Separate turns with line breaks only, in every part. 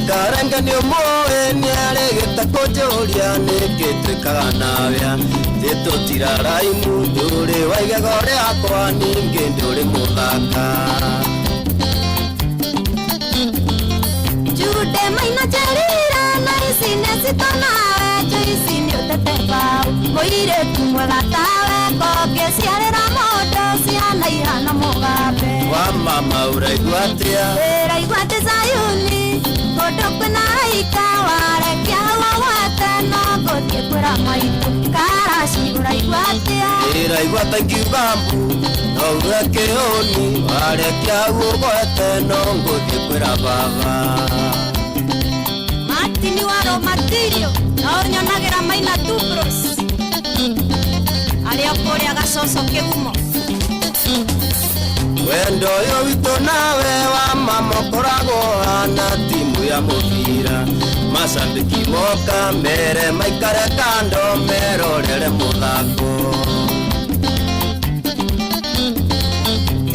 Karanga ni omoe ni aregeta kojoria nikitwikaga nawea Tito tiraraimu nduri waiga gore akwa ninge nduri muthaka
Jude maina jarira na isine sitonawe Joisine utetebau Moire tumwega tawe Kopye siarera moto Siana ihana mugabe
Wa mama uraigwatia
Uraigwate Zayuni Kodokwe na ikaware Kiawa wate no Godye kura maitu Karashi uraigwatia
Uraigwata kiugambu Nogue keoni Ware kiawa wate no Godye kura baba
Matini waro matirio Naonyo nagira maina tubros Aleo kore agasoso kegumo
Wendo yo wito nawe wa mama korago ana timu ya mupira Masambiki moka mbere maikare kando merorere muthako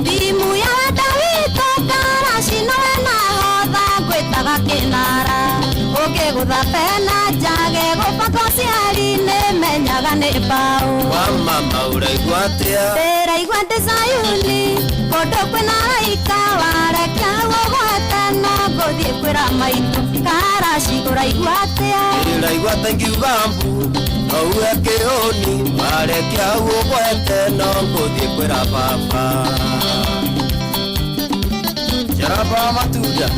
Timu ya Dawito Karashi nawe nahodha gwetaga kinara Ukigutha pena jage gupako ciari nimenyaga ni mbao
Wa mama uraigwatia
Uraigwate Zayuni Kodokwe na ikaware Kiawa wate no Godye kwira maitu Karashi uraigwatia
Uraigwata kiugambu Nogue keoni Ware kiawa wate no Godye kwira baba Jaraba matuja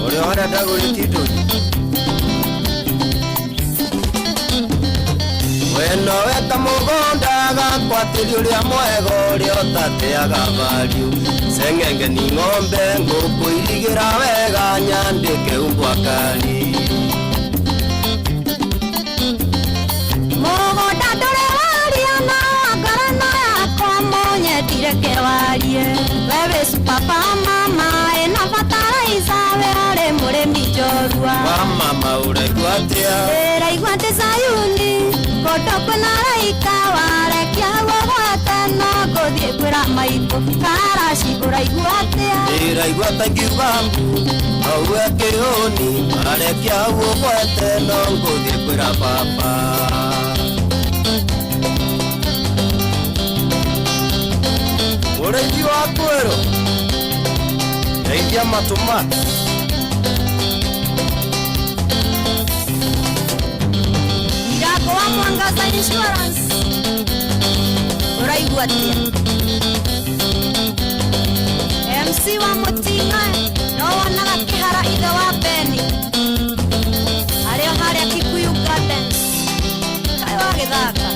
Ore ora daguri tito Weno weta mugonda gakwatiri uria mwego uri otateaga value Sengenge ni ng'ombe nguku irigira wega nyandike umbwa kali
Mugonda ndore waria na ngarana yakwa munyendire kewarie Wewe papa mama ena fertilizer we murimi njorua
Wa mama uraigwatia
Uraigwate Zayuni Kodokwe na ikaware Kiawa wate no Godye kwira maitu Karashi uraigwatia
Uraigwata kiugambu Nogue keoni Ware kiawa wate no Godye kwira baba Ureji wa kwero Reidia matomati
Irago wa Mwangaza Insurance Uraigwatia MC wa Mutinga No wanaga kihara ithe wa Beni Areo haria Kikuyu Gardens Kai wa githaka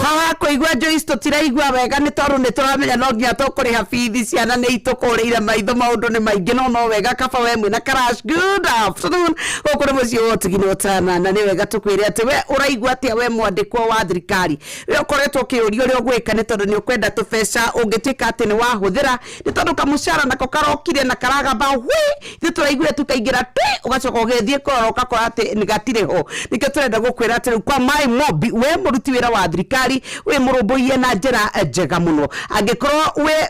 Haha kuigua Joyce tutiraigua wega ni toru ni turamenya no nginya tukuriha bithi ciana ni itukurire maitho maundu ni maingi no wega kaba we mwina Karash good afternoon ukuri muci wotigini utana na ni wega tukwire ati we uraigua atia we mwandikwo wa thirikari we ukoretwo kiurio ri ogwika ni tondu ni ukwenda tubeca ungitwika ati ni wahuthira ni tondu kamucara nako karokire na karagamba wi ni turaigure tukaingira ti ugacoka ugethie korora ukakora ati ni gatire ho nikio turenda gukwira ati kwa my mobi we muruti wira wa thirikari we murumbuye na njira njega muno angikorwo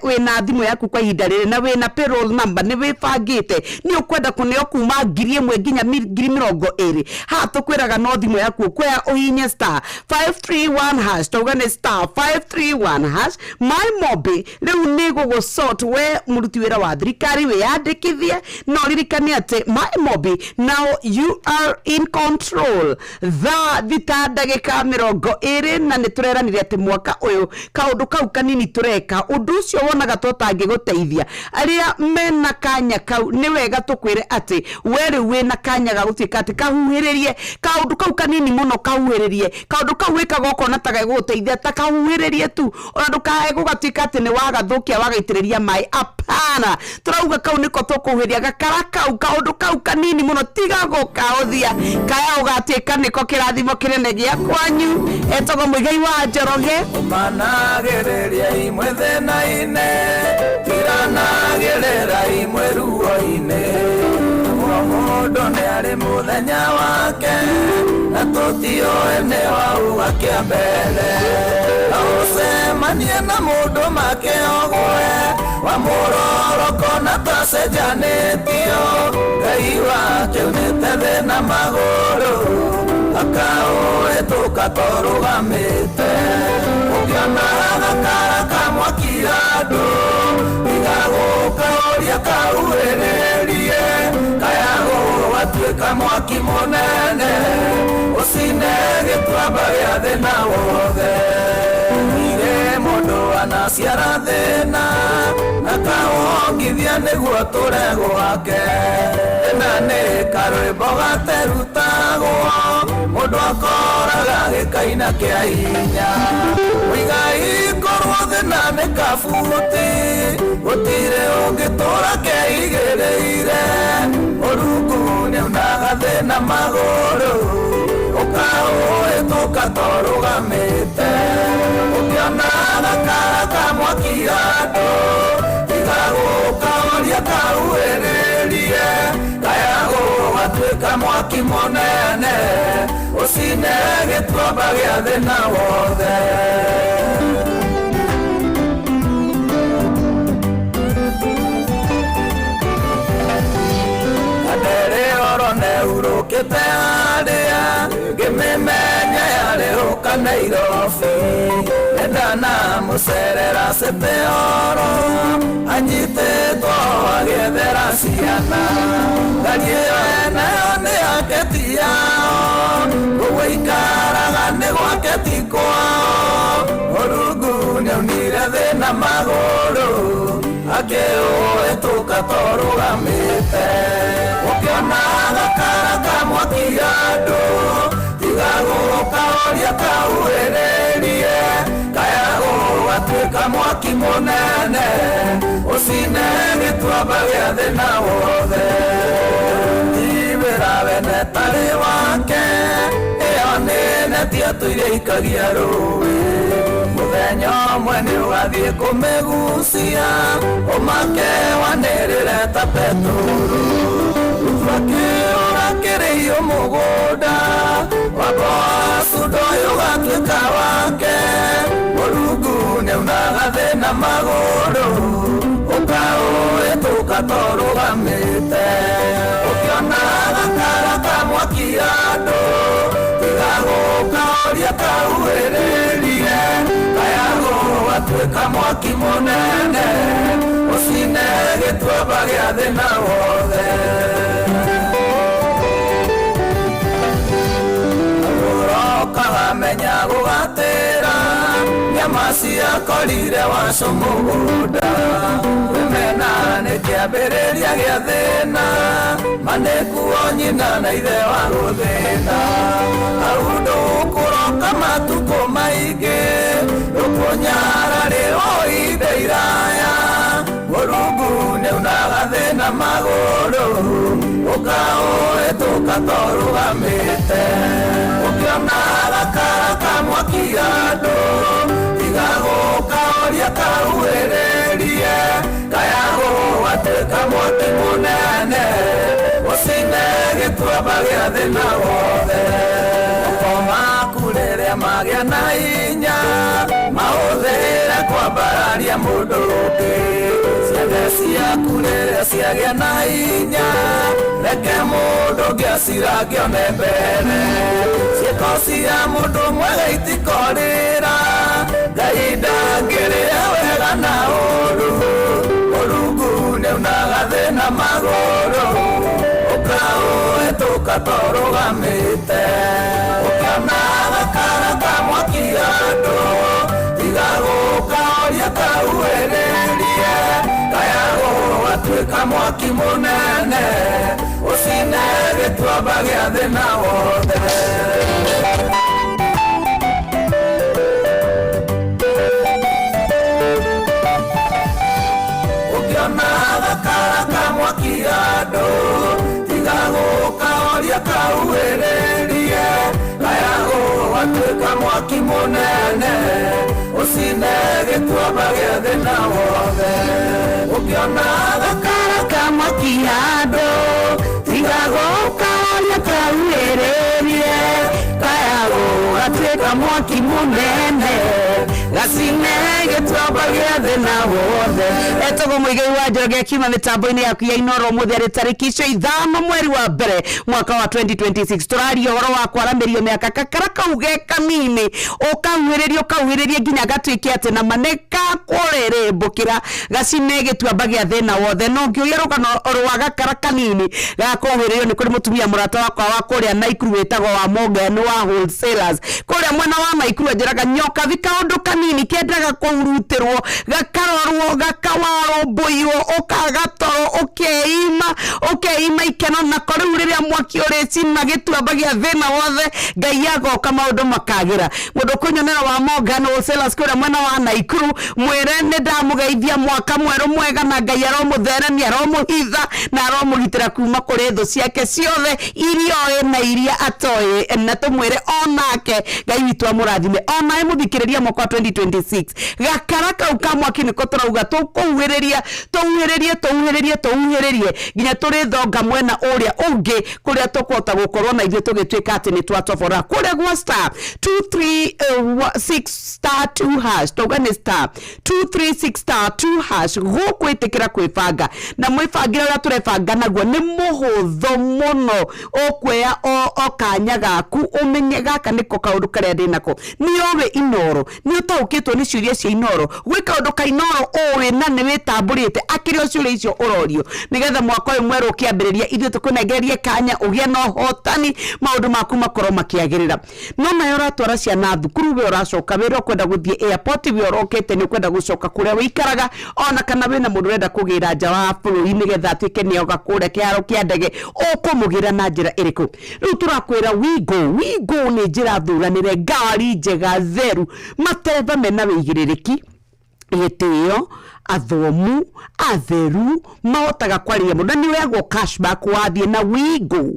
we na thimu yaku kwa ihinda riri na we na payroll number ni wibangite ni ukwenda kuneo kuma 1,000 nginya 20,000 ha tukwiraga no thimu yaku kwea uhinye *531# tugane *531# my mobi riu ni gugusort we muruti wira wa thirikari we yandikithie no ririkane ati my mobi now you are in control thita ndagika 20 na ni tureranire ati mwaka uyu kaundu kau kanini tureka undu ucio wonaga totangi guteithia aria mena kanya kau ni wega tukwire ati weri we na kanya ga gutika ati kahuhiririe kaundu kau kanini muno kahuhiririe kaundu kau wikaga ukona taga guteithia ta kahuhiririe tu ona ndukae gugatika ati ni wagathukia wagaitiriria mai apana turauga kau niko tukuhiria gakara kau kaundu kau kanini muno tiga gukaothia kaya ugatika niko kirathimo kinene gia kwanyu etogo muigai wa Njoroge
managereria imwe thina-ine tiranagerera imwe ruo-ine mundu ni ari muthenya wake na tutioe ni wauga kia mbere ucemanie na mundu makiogwe wa muroroko na tacenjanitio ngai thĩna magũrũ akaũhĩtũka tũrũgamĩte ũkĩona gakara ka mwaki andũ igagũka ũria kauhĩrĩrie kayagũ gatuĩka mwaki mũnene ũcine gĩtuamba gĩa thĩna wothe ire mũndũ anaciara thĩna na kaũhongithia nĩguo tũrego wake na nĩ karwĩmbo gaterutagwo mũndũ akoraga gĩkaina kĩa hinya mũigai korwo thĩna nĩ kabuti gũtirĩ ũngĩtũra keigĩrĩire Mũrungu nĩonaga thĩna magũrũ ũkaũhĩtũka tũrũgamĩte ũkĩona gakara ka mwaki andũ igagũka ũria kauhĩrĩrie kayagũ gatuĩka mwaki mũnene ũcine gĩtuamba gĩa thĩna wothe Kadere oro neurũkĩte harĩa ngĩmĩmenya yarĩũka Nairobi endana mũcerera cete oro anyitĩtwo agĩethera ciana ngari ĩyo enayo nĩ yake ti yao ũguo ikaraga nĩ gwake ti kwao Mũrungu nĩaunire thĩna magũrũ akĩũhĩtũka tũrũgamĩte ũkĩona gakara ka mwaki andũ tigagũka ũria kauhĩrĩrie kayagũ gatuĩka mwaki mũnene ũcine gĩtuamba gĩa thĩna wothe ibĩra wene tarĩ wake ĩyo nĩ neti atũire ikagia rũĩ mũthenya ũmwe nĩ ũgathiĩ kũmĩgucia ũmake wanĩrĩre ta Petũrũ rũbake ũrakĩrĩio mũgũnda wamba wacu ndoĩ ũgatuĩka wake Mũrungu nĩaunaga thĩna magũrũ ũkaũhĩtũka tũrũgamĩte ũkĩona gakara ka mwaki andũ tigagũka ũria kauhĩrĩrie kayagũ gatuĩka mwaki mũnene ũcine gĩtuamba gĩa thĩna wothe ũrokagamenya gũgatĩra nyama ciakorire wacu mũgũnda wĩmena nĩ kĩambĩrĩria gĩa thĩna manĩkuo nyina na ithe wa gũthĩna hau ndũkũroka matukũ maingĩ ndũkũnyara rĩo ihinda iraya Mũrungu nĩaunaga thĩna magũrũ ũkaũhĩtũka tũrũgamĩte ũkĩona gakara ka mwaki andũ tigagũka ũria kauhĩrĩrie kayagũ gatuĩka mwaki mũnene ũcine gĩtuamba gĩa thĩna wothe ũkomaku rĩrĩa magĩa na hinya mahũthĩre kwambararia mũndũ ũngĩ ciande ciaku rĩrĩa ciagĩa na hinya reke mũndũ ũngĩ acirangĩone mbere ciĩko cia mũndũ mwega itikorĩra Ngai ndangĩrĩa wega na ũũru Mũrungu nĩaunaga thĩna magũrũ ũkaũhĩtũka tũrũgamĩte ũkĩona gakara ka mwaki andũ tigagũka ũria kauhĩrĩrie kayagũ gatuĩka mwaki mũnene ũcine gĩtuamba gĩa thĩna wothe ũkĩona gakara ka mwaki andũ tigagũka ũria kauhĩrĩrie kayagũ gatuĩka mwaki mũnene ũcine gĩtuamba gĩa thĩna wothe ũkĩona gakara ka mwaki andũ tigagũka ũria kauhĩrĩrie kayagũ gatuĩka mwaki mũnene
gacinege twabagia thina wothe etogo muigai wa Njoroge kiuma mitambo-ini yaku ya Inoro muthi ari tariki 5 mweri wa mbere mwaka wa 2026 turaria horo wa kwaramirio miaka kakaraka uge kanini ukauhiririe nginya gatwike ati na maneka kurere mbukira gacinege twabagia thina wothe no ngiuria rugano rwa gakara kanini gakuhiririo ni kuri mutumia murata wakwa wa kuria Naikuru wetagwo wa Morgan wa wholesalers kuria mwena wa Naikuru njeraga nyoka thika undu kanini kendaga kurutirwo gakarorwo gakawarwo mbuirwo ukagatoro ukeima ikeno na koriu riria mwaki ureci na gitwambagia thina wothe ngai agoka maundu makagira mundu kunyonera wa Morgan wholesalers kuria mwena wa Naikuru mwire ni ndamugeithia mwaka mweru mwega na ngai aromutheremia aromuhitha na aromugitira kuma kuri thu ciake ciothe irio na iria atoe na tumwire onake ngai witu amurathime ona muthikiriria mwaka wa 2026 gakaraka ukamwaki niko turauga tukuhiriria nginya turi thonga mwena uria ungi kuria tukwota gukorwo na ithuĩ tugituika ati ni twatobora kuria gwa star 236 star 2 hash togane star 236 star 2 hash gukwitikira kwibanga na mwibangira uria turebanga naguo ni muhutho muno ukweya o kanya gaku umenye gaka niko kaundu karia ndinako niowe Inoro ni utaukitwo ni ciuria cia Inoro gwi kaundu ka Inoro owe na ni witamburite akirio ciuria icio urorio nigetha mwaka uyu mweru ukiambiriria ithuĩ tukunengererie kanya ugie no hotani maundu maku makorwo makiagirira no nayo ratwara ciana thukuru we uracoka wira kwenda guthie airport we urokete ni kwenda gucoka kuria wikaraga ona kana wina mundu renda kugira nja wa bururi nigetha atwike ni oga kuria kiaro kia ndege ukumugira na njira iriku riu turakwira wigo ni njira thuranire ngari njega zeru matereba mena wigiririki gitio athomu atheru mahotaga kwaria mundu ni wego cashback wathie na wigo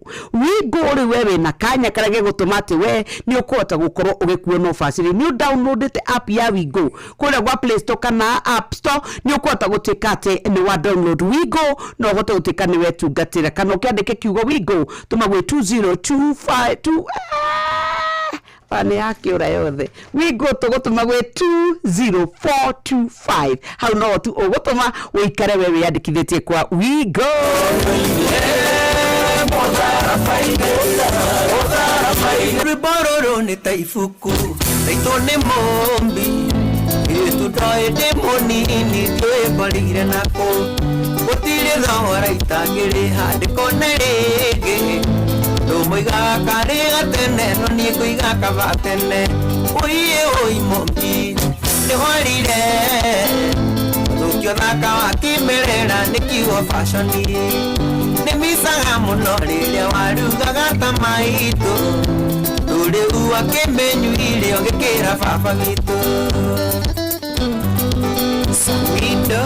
ri wewe na kanya karage gutuma ati we ni ukuhota gukorwo ugikuona facility ni download the app ya wigo kule gwa Play Store kana App Store ni ukuhota gutika ati ni wa download wigo no uhote gutika ni wetu gatira kana ukiandike kiugo wigo tuma gwe 20252 Pane yake ura yothe wigo tugutuma gwe 20425 hau no tu ugutuma uikare wewe yandikithitie kwa wigo
Ribororo ni taifuku Naitone mombi Itu doe demonini Doe barire nako Utire dhawara itagiri Hadi kone rege Domoiga karega tene No nieko iga kavatene Oye oi mombi Nehorire Dukio dhaka wakimerera Nikiwa fashoni Nemisaga muno riria warugaga tamaito Rure uwa kemenyu ile ongekera baba gitu Sawido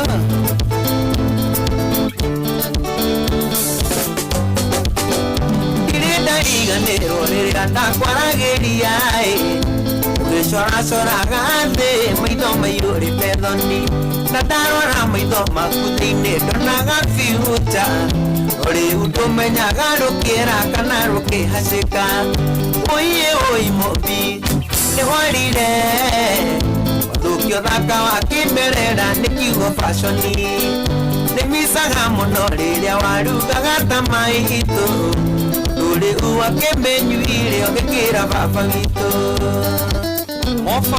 Direda iganero riria ndakwarageria Ugicora gande maitho maiyuri pedoni Na ndarora maitho maku thiini ndonaga future Ori utumenyaga rukira kana rukihacika Oi mobi Nehorire Thukio thaka wakimerera nikiugo fashoni Nemisaga muno riria warugaga tamaito Ruri uwa kemenyu ile ongekira baba gitu Mofa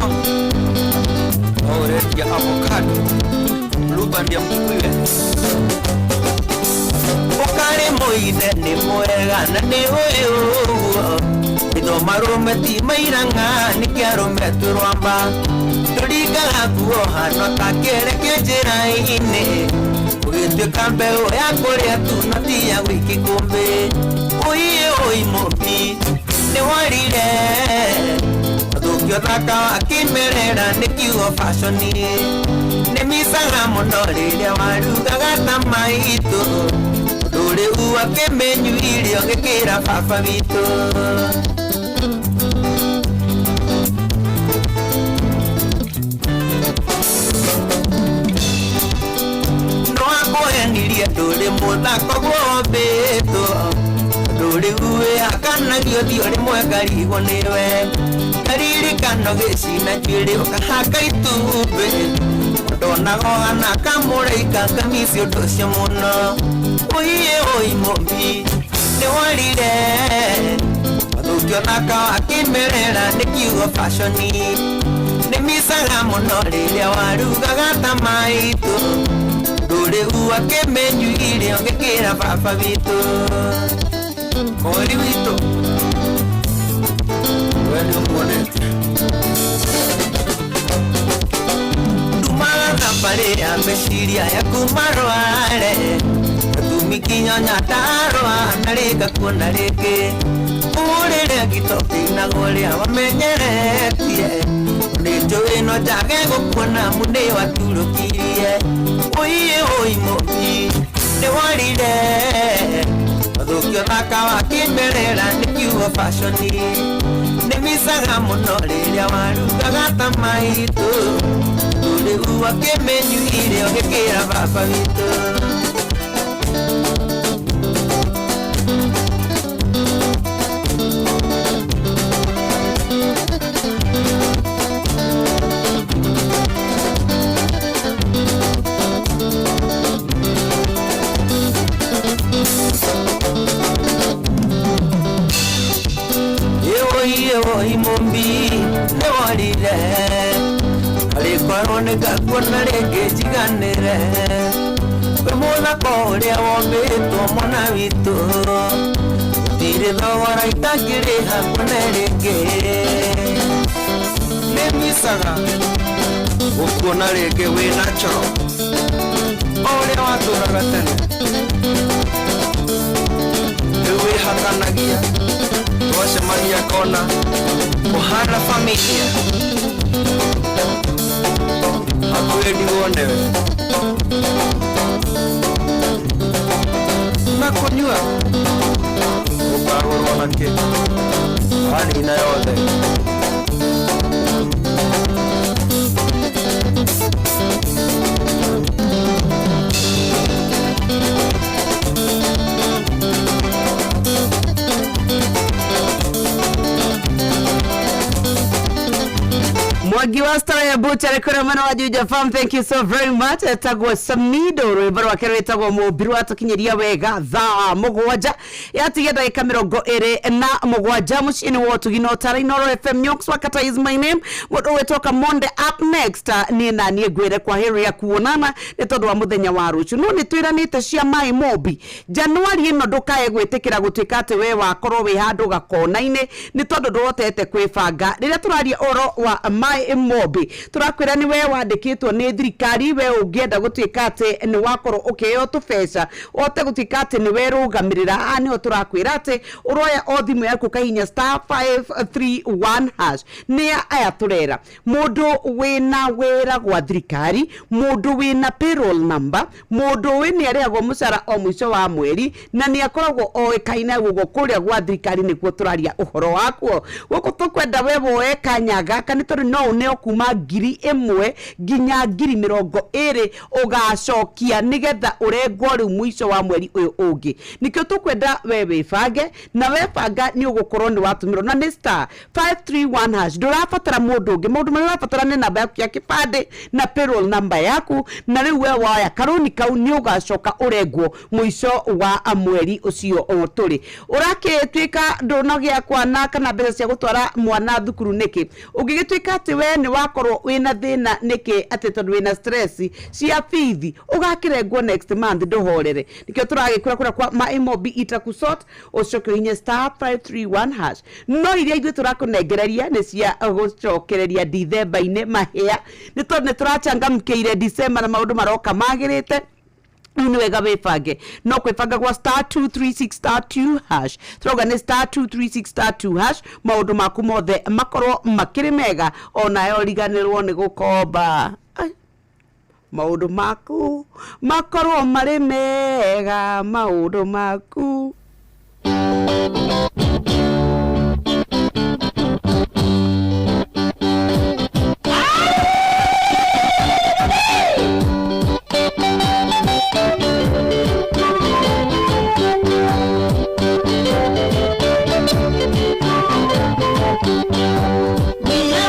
Orange ya avocado Blueband ya mkuiwe Okare moide ni mwega na ni uo Ido marume ti mairanga ni kiarume turwamba Turiga guo hano takere kejira ine Uyetwe kambe ya korea tu nati ya wiki kumbe Oi mobi ni warire Dukio thaka wakimerera nikiugo fashoni Nemisaga muno riria warugaga tamaito Rure uwa kemenyu ile ongekera baba witu No akohenirie nduri muthako gwombito Ruri uwe akanagio thio rimwe ngarigwo niwe Karire
Kiririkano gĩcina njuĩrĩ ũkahaka itumbĩ ndonaga na kamũraika kamisi ũndũ ũcio mũno ũiye mũmbi nĩ warire mathũkio na kawa kĩmerera nĩ kiugo fashoni nĩ misaga mũno rĩrĩa warugaga ta maitũ ndũrĩu akĩmenyuire ũngĩkĩra baba witũ Mori witũ we nĩ ũmuonete ndumaga thambarĩ ya meciria yaku marware atumikinyonya ndarwa na rĩnga kuona rĩngĩ ũrĩrĩ ngitokĩinagwo rĩa wamenyeretie nĩ njũĩ no njage gũkuona mũndĩ waturũkirie ũiĩ mũmbi nĩ warire mathũkio thaka wa kĩmerera nĩ kiugo fashoni nĩ misaga mũno rĩrĩa warugaga ta maitũ ndũrĩu akĩmenyuire ũgĩkĩra baba witũ Oi mombi ne warire alikorwo nĩngakuona rĩngĩ njiganĩre we mũthako ũrĩa wombĩtwo mwana witũ gũtirĩ thogora itangĩrĩha kuona rĩngĩ nĩ misaga gũkuona rĩngĩ wĩna coro o ũrĩa watũraga tene rĩu wĩhakanagia twacemania kona ũhana familia hakuhĩ ndigwonewe na kũnyua ũkarũrwo nakĩ wanina yothe
Mwangi wa Star ya Butcher kura mwana wa Juja Farm, thank you so very much. Etagwo Samido rwimbo rwake rwetagwo Mubiru atukinyeria wega thaa mugwanja yatige ndagika 27 muciini wa Tugino Tarainoro FM Nyoks Wakata is my name. Mudo wetoka Monday up next ni na nie gwire kwa heri ya kuonana ni tondu wa muthenya wa ruchu no ni twiranite cia mai mobi January ino ndukae gwitikira gutuika ati we wakorwo wi handu gakona-ini ni tondu ndwotete kwibanga riria turaria oro wa mai mobi turakwira ni we wandikitwo ni thirikari we ungienda gutuika ati ni wakorwo ukiheo tubesa ote gutuika ati ni we rugamirira ani o turakwira ati uroya o thimu yaku kahinya *531# ni aya turera mundu wina wira gwa thirikari mundu wina payroll number mundu wini ariagwo mucara o mwico wa mweri na ni akoragwo o ekaina gugo kuria gwa thirikari nikuo turaria uhoro wakuo guko tukwenda we woe kanyaga kani tori no uneo kuma 1,000 nginya 20,000 ugacokia nigetha urengwo riu mwico wa mweri uyu ungi nikio tukwenda we wibange na webanga ni ugukorwo ni watumirwo na ni *531# ndurabatara mundu ungi mundu mara urabatara ni namba yaku ya kibande na payroll number yaku na riu we waya karoni kau ni ugacoka urengwo mwico wa mweri ucio turi urakitwika ndunogia kwana kana mbeca cia gutwara mwana thukuru niki ungigitwika ati we ni wakorwo wina thina niki ati tondu wina stress cia fithi ugakirengwo next month nduhorere nikio turagikura kwa maimobi itakusort ucoke hinya *531# no iria ithu turakunengereria ni cia gucokereria December-ini mahia ni tondu ni turachangamkire December na maundu maroka magirite ni wega wibange no kwibanga gwa *236*2# turoga ni *236*2# maundu maku mothe makorwo makiri mega ona yo riganirwo ni gukomba maundu maku makorwo mari mega maundu maku
We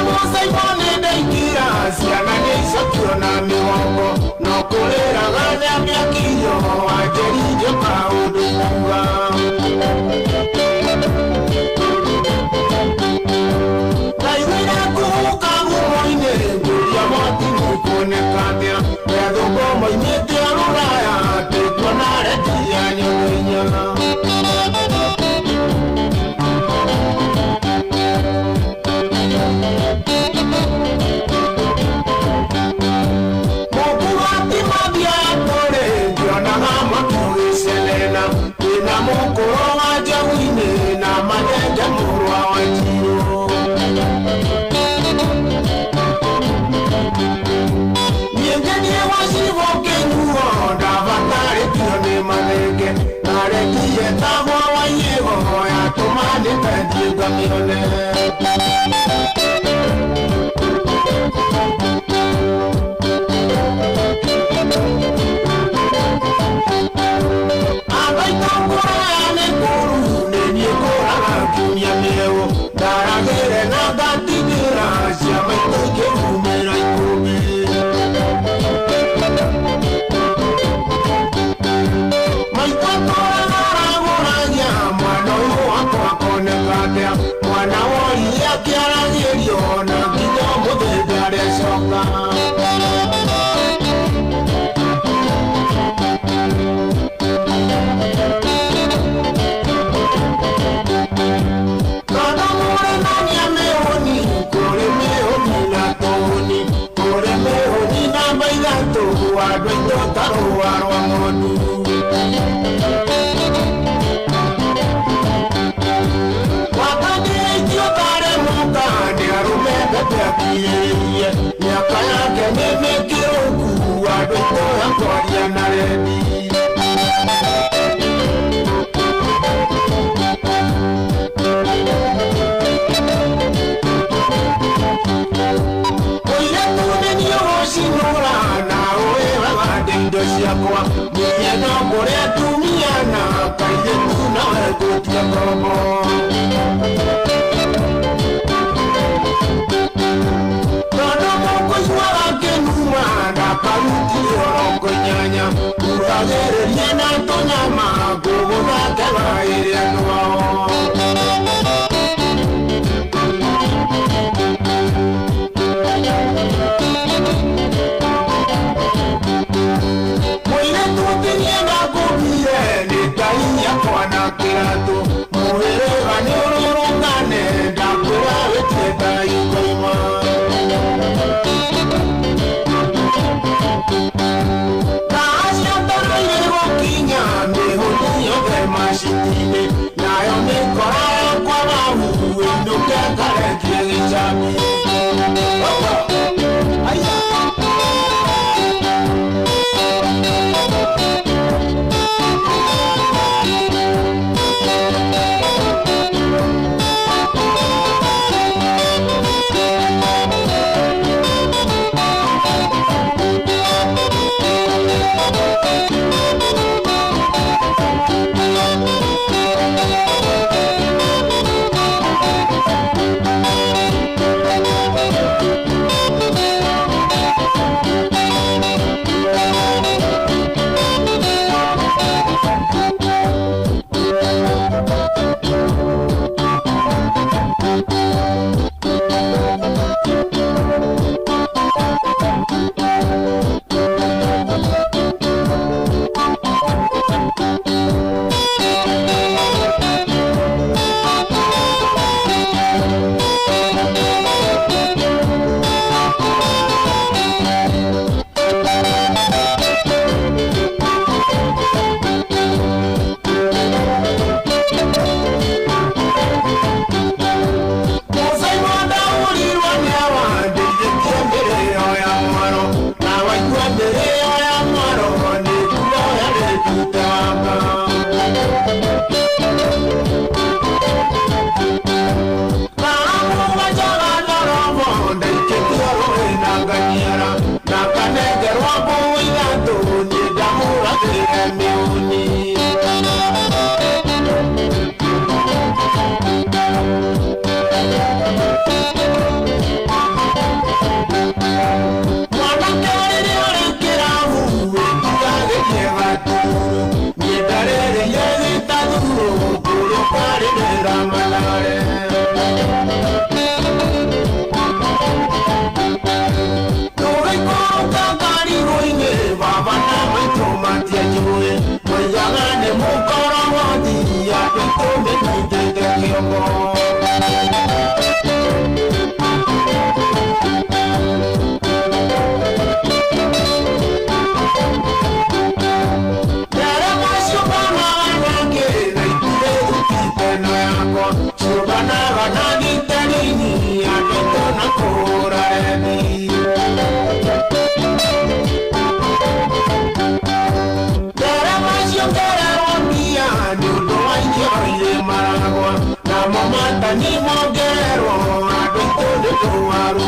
Mama ni mogero adonto de tuaru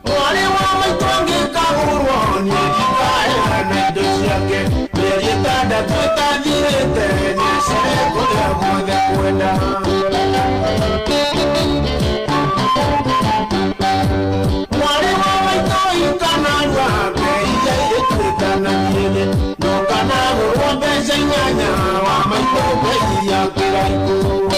Wale wa mtonge kahuro ni dikaya na dosiake Berita da tuta direte ni sereko ya mwade kwenda Wale wa mtonge kananwa Beija yetu kananyele No kanago wabeze nyanya Wa mtonge ya kiraiku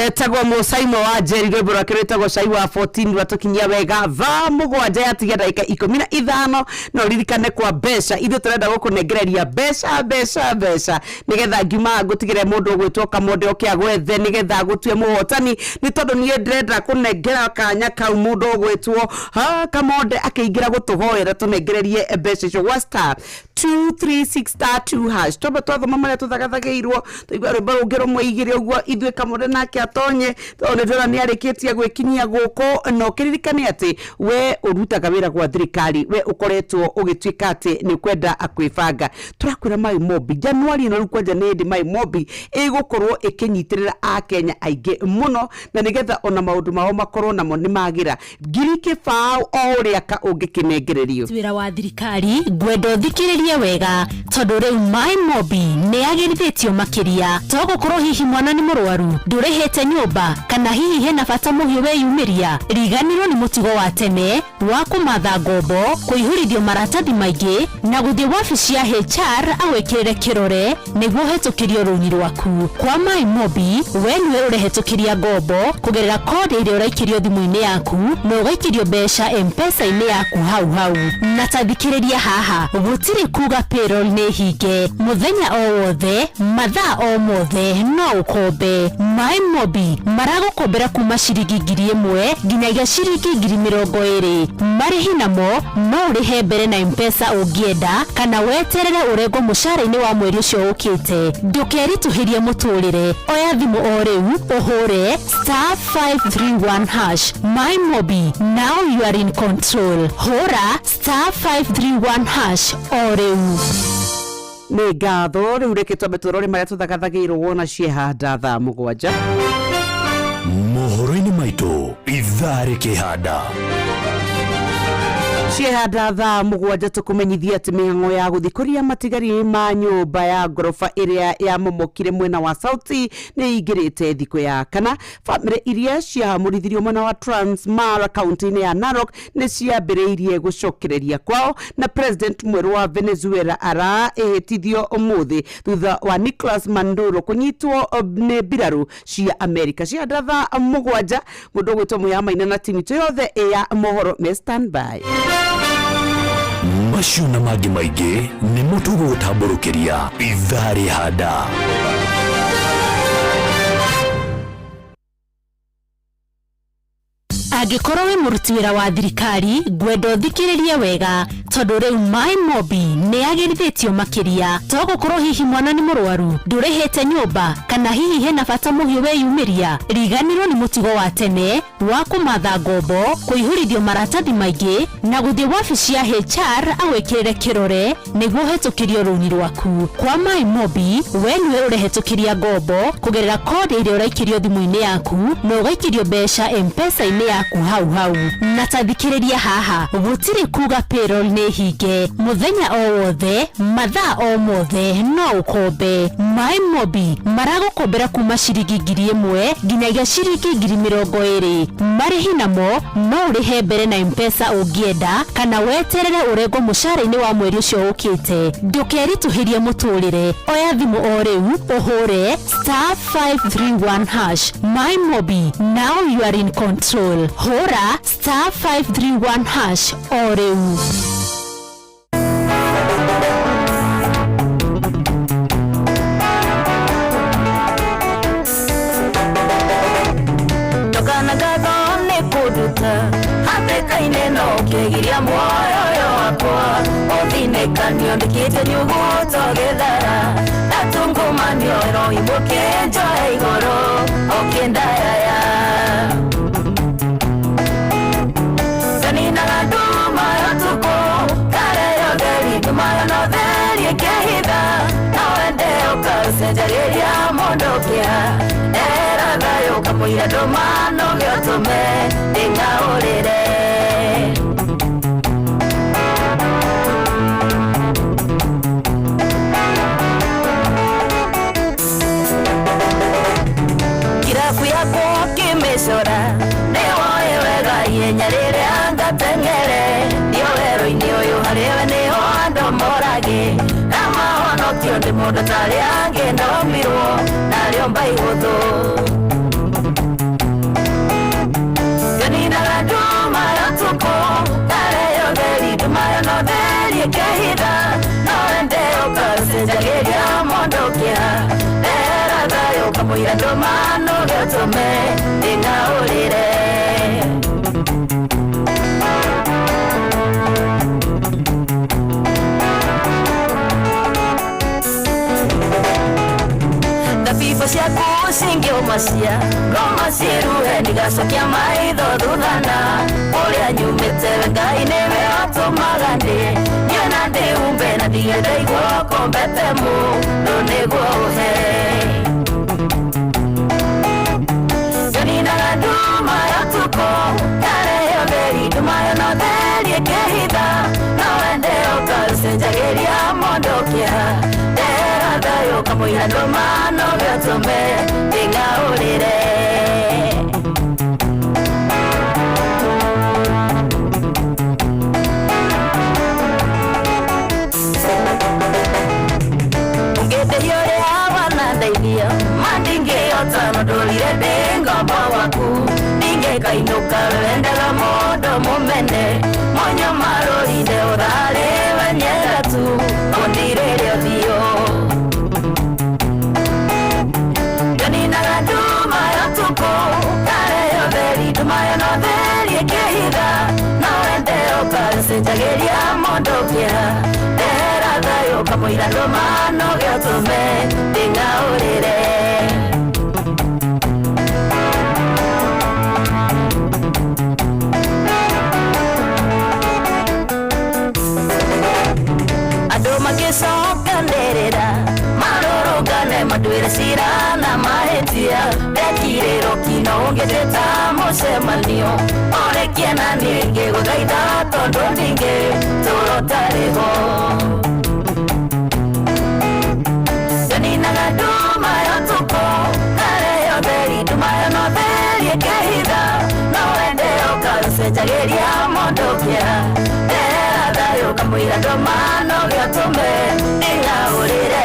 Etagwo Musaimo wa Njeri rwimbo rwake rwitagwo Cai wa 14 rwatukinyia wega thaa mugwanja yatigia ndagika 15 no ririkane kwa mbeca ithu turenda gukunengereria mbeca nigetha ngiuma gutigire mundu gwitwo Kamonde okia gwethe nigetha gutue muhotani ni tondu nie ndrenda kunengera kanya kau mundu gwitwo Kamonde akeingira gutuhoera tunengererie mbeca icio wa star 236*2 hash tobe twathoma maria tuthagathagiirwo tuigwa rwimbo rungiro mweigire uguo ithwe Kamonde nake atonye tone ndora ni arikitia gwikinyia guko no kiririkane ati we urutaga wira gwa thirikari we ukoretwo ugitwika ati ni kwenda akwibanga turakwira mai mobi January no rukwanja ni mai mobi igukorwo ikinyitirira a Kenya aige muno na nigetha ona maundu mao makorwo namo ni magira ngirike fao o uria ka ungikinengererio
wira wa thirikari gwendo thikiririe wega tondu riu mai mobi ni agirithitio makiria to gukorwo hihi mwana ni murwaru ndurihete nyumba kana hihi hena bata muhiu weyumiria riganirwo ni mutigo wa tene wa kumatha ngombo kuihurithio maratathi maingi na guthie wabici ya HR awekirire kirore niguo hetukirio runi rwaku kwa mai mobi we niwe urehetukiria ngombo kugerera kodi iria uraikirio thimu-ini yaku no gaikirio mbeca M-Pesa-ini yaku hau na tathikiriria haha gutiri kuga payroll ni hinge muthenya o wothe mathaa o mothe no ukombe mai mobi maragukombera kuma ciringi 1,000 nginyagia ciringi 20,000 marihi namo no urihe mbere na M-Pesa ungienda kana weterere urego mushara-ini wa mweri ucio ukite ndukerituhirie muturire oya thimu o riu uhure *531# mai mobi now you are in control hura *531# o riu
ni ngatho riu reke twambe turore maria tuthagathagiirwo wona ciehanda thaa mugwanja
mohoro-ini maitu ithaa rikihanda
ciehanda thaa mugwanja tukumenyithia ati mihango ya guthikuria matigari ma nyumba ya gorofa iria ya momokire mwena wa Sauti ni igirite thiku ya kana. Family iria cia murithirio mwena wa Transmara county ya Narok ni ciambiriirie gucokereria kwao na president mweru wa Venezuela ara ehitithio umuthi thutha wa Nicolas Maduro kunyitwo ne biraru cia America. Ciehanda thaa mugwanja mundu gwitwo Muyamaina na timu yothe ya mohoro me standby.
Macio na mangĩ maingĩ nĩ mũtugo gũtambũrũkĩria ithaa rĩhanda.
Angĩkorwo wĩ mũruti wĩra wa thirikari ngwenda ũthikĩrĩrie wega tondũ rĩu MyMobi nĩ yagĩrithĩtio makĩria to gũkorwo hihi mwana nĩ mũrwaru ndũrĩhĩte nyũmba kana hihi hena bata mũhiũ weyumĩria. Riganĩrwo nĩ mũtugo wa tene wa kũmatha ngombo, kũihũrithio maratathi maingĩ na gũthiĩ wabici ya HR agwĩkĩrĩre kĩrore nĩguo ũhetũkĩrio rũni rwaku. Kwa MyMobi we nĩwe ũrehetũkĩria ngombo kũgerera kodi ĩrĩa ũraikĩrio thimũ-inĩ yaku na ũgaikĩrio mbeca M-Pesa-inĩ yaku hau. Na tathikĩrĩria haha gũtirĩ kuga payroll nĩ hinge mũthenya o wothe mathaa o mothe no ũkombe. MyMobi maragũkombera kuma ciringi 1,000 nginyagia ciringi 20,000. Marĩhi namo no ũrĩhe mbere na M-Pesa ũngĩenda kana weterere ũrengwo mũcara-inĩ wa mweri ũcio ũkĩte. Ndũkeritũhĩrie mũtũrĩre, oya thimũ o rĩu ũhũre *531#. MyMobi, now you are in control. Hora *531# o rĩu.
Hatekaine no kegiria moyo wakwa othinekanio ndikite nyugu togethara natungumanio ro imuke njoe igoro okendaya sanina nduma yatuko kare yogeri tumayo no theri kehitha nawende ukasenjageria mondokia era thayo kamuira domano gyotume ingaurire kirafu yako kimesora newoe wega yenyarire angatengere ndio wero-ini uyu hariwe niho andomorage amahonokio ndi mundu tari angendomirwo nario mbai huthu ganinaga nduma yatuko kareyo theri ndumayo no theri kehitha noende ukasenjageria mondokia era thayo kamuira ndumano gyotume ingaurire ciaku cingĩũmacia ngoma ciĩruhe ndigacokia maitho thuthana ũrĩa nyumĩte Ngai nĩwe atũmaga nyona ndĩhumbe na ndige ndaigua kombete mũndũ nĩguo ũhe nganinaga nduma yatuko kareyo theri ndumayo no theri ĩkĩhitha no wende ũkacenjagĩria mondokia thayo kamuira ndomano gyotume ingaurire ungetherio ria wanandeithia mandingĩhota no ndũrire ndĩ ngombo waku ndingĩkainuka wendaga mũndũ mũmene monyo marũrinde ũtharĩ wenyera tu ũndirĩre ũthiũ tumayo no theri ĩkĩhitha no wende ũkacenjagĩria mondokia ndera thayo kamuira ndũmano gyotume ingaurire andũ magĩcokanĩrĩra marũrũngane manduĩre cira na mahĩtia ndekirĩro kino ũngĩtĩta
mucemanio orekie na ningi guthaitha tondu ningi turotariho janinaga nduma yo tuko kareyo theri nduma yo no theri ikehitha no wende ukarucenjagĩria mũndũ kĩra ndehera thayũ kamũira ndũma no gĩotũme ĩngaũrĩre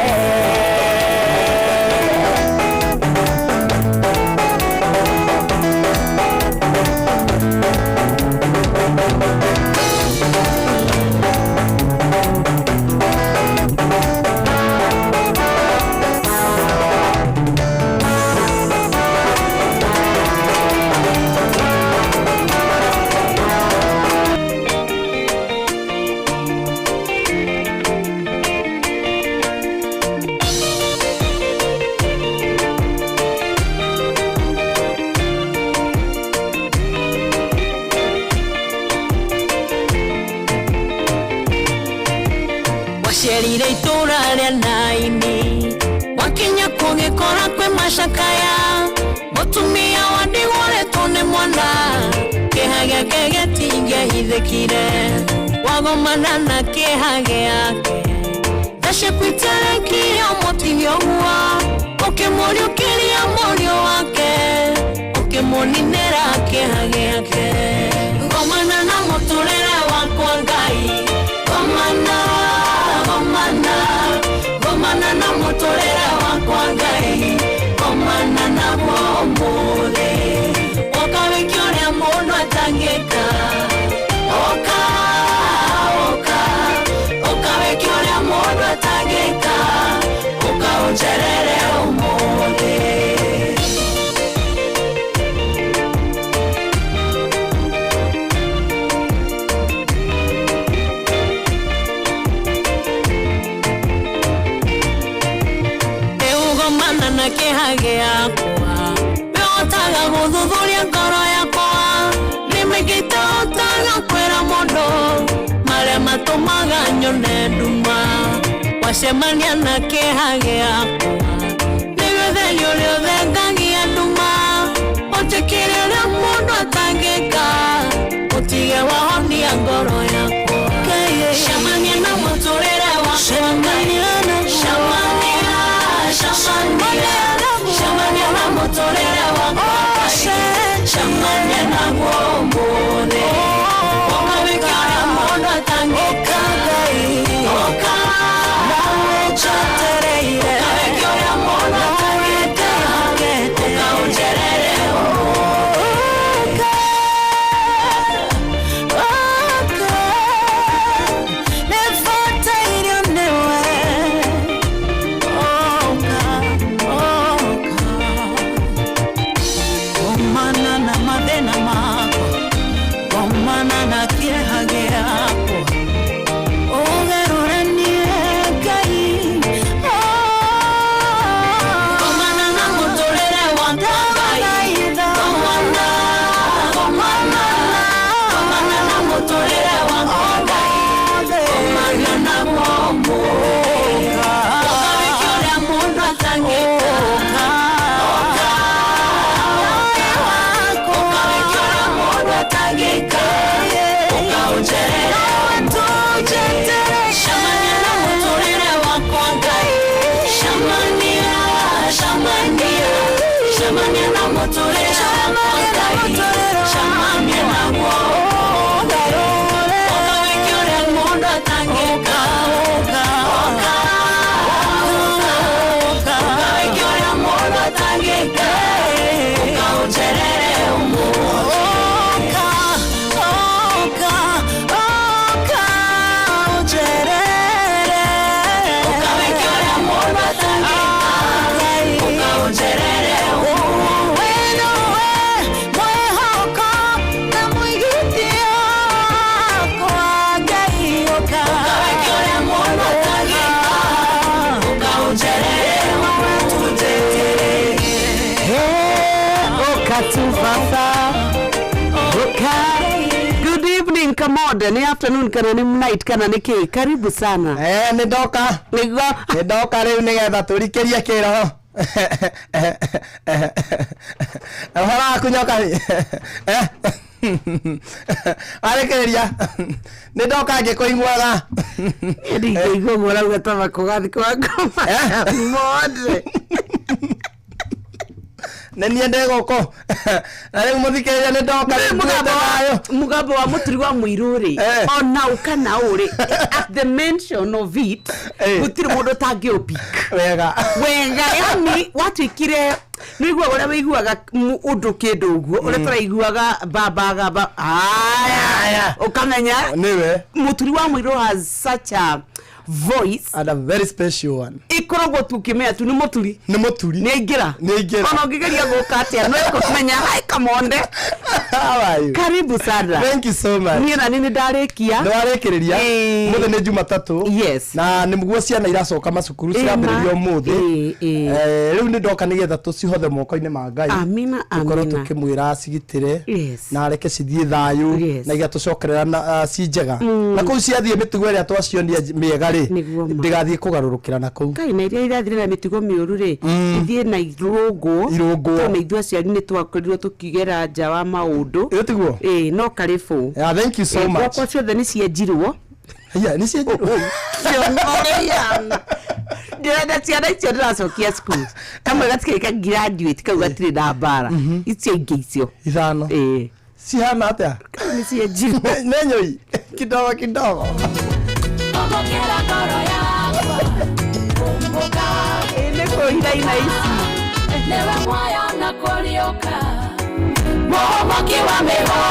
Sherire itura rĩa naini wakinya kũgĩkora kwĩ macakaya mũtumia wa ndigũrĩtwo nĩ mwana kĩeha gĩake gĩtingĩhithĩkire wagomana na kĩeha gĩake thaciaku itarekire mũtigĩ ũguo ũkĩmũriũkĩria mũriũ wake ũkĩmũninĩra kĩeha gĩake gomana na mũtũrĩre wakwa Ngai gomana na mũtũrĩre wakwa Ngai gomana na mũmũthĩ ũkawĩkia ũrĩa mũndũ atangĩka ũkawĩkia ũrĩa mũndũ atangĩka ũkaũnjerere ũmũthĩ na kĩeha gĩakwa nĩhotaga gũthuthuria ngoro yakwa nĩmĩngĩtahotaga kwĩra mũndũ marĩa matũmaga nyone nduma wacemania na kĩeha gĩakwa nĩgĩtheri ũrĩa ũthengagia nduma ũtĩkĩre ũrĩa mũndũ atangĩka ũtige wahonia ngoro yakwa cemania na mũtũrĩre wakwa Shamania na mũtũrĩre wakwa Shamania na mũmũthĩ ũkawĩkia ũrĩa mũndũ atangĩka ũkaũnjetereire ũkawĩkia ũrĩa mũndũ atangĩka ũkaũnjerere
Good evening Kamoda, ni afternoon kana ni night kana ni karibu sana.
Ni ndoka.
Nigo.
Ni ndoka riu nigetha turikirie kiroho. Hara kunyoka ni. Arekereria. Nĩ ndoka ngĩkũiguaga.
Ndi ngĩigua rauga ta makogathi kwa ngoma. Mode.
Nenie ndegoko. Na rĩu mũthikĩrĩria nĩ ndoka
mugambo wa mũturi wa mũirũ rĩ. Ona ukana ũrĩ at the mention of it gũtirĩ mũndũ tangĩũpik.
Wega.
Yani watuĩkire nĩiguaga ũrĩa wĩiguaga ũndũ kĩndũ ũguo ũrĩa tũraiguaga baba aya ũkamenya
nĩwe
mũturi wa mũirũ has such a voice
and a very special one.
Ikoragwo tukimenya tu nĩ mũturi
nĩ
ingĩra ona ũngĩgeria gũka atĩa no ĩkũmenya hi come on
how are you?
Karibu sana.
Thank you so much.
Niĩ na nĩ ndarĩkia
nĩwarĩkĩrĩria mũthĩ nĩ Jumatatũ.
Yes.
Na nĩ mũguo ciana iracoka macukuru cirambĩrĩrio mũthĩ. Rĩu nĩ ndoka nĩgetha tũcihothe moko-inĩ ma Ngai.
Amina.
Tũkorwo tũkĩmwĩra acigitĩre na areke cithiĩ thayũ na igatũcokerera ci njega. Na kũu ciathiĩ mĩtugo ĩrĩa twacionia mĩega rĩ ndigathiĩ kũgarũrũkĩra na kũu.
Ngai na iria irathire na mĩtugo mĩũru rĩ ithiĩ na irũngũ na ithuĩ aciari nĩ twakorirwo tũkigera nja wa maũndũ.
Tiguo
no karibu.
Thank you so much.
Kwa ciothe nĩ cienjirwo.
Nĩ cienjirwo.
Ndĩrenda ciana icio ndĩracokia school kamwe gatikĩrĩka graduate kau gatirĩ na mbara icio ingĩ icio
5 cihana atĩa
nĩ cienjirwo
nĩ nyoi kidogo
Omokera ngoro yakwa kumbuka
nĩ kũhiraina ici
newe moyo na kũriũka mũhomoki wa mĩgo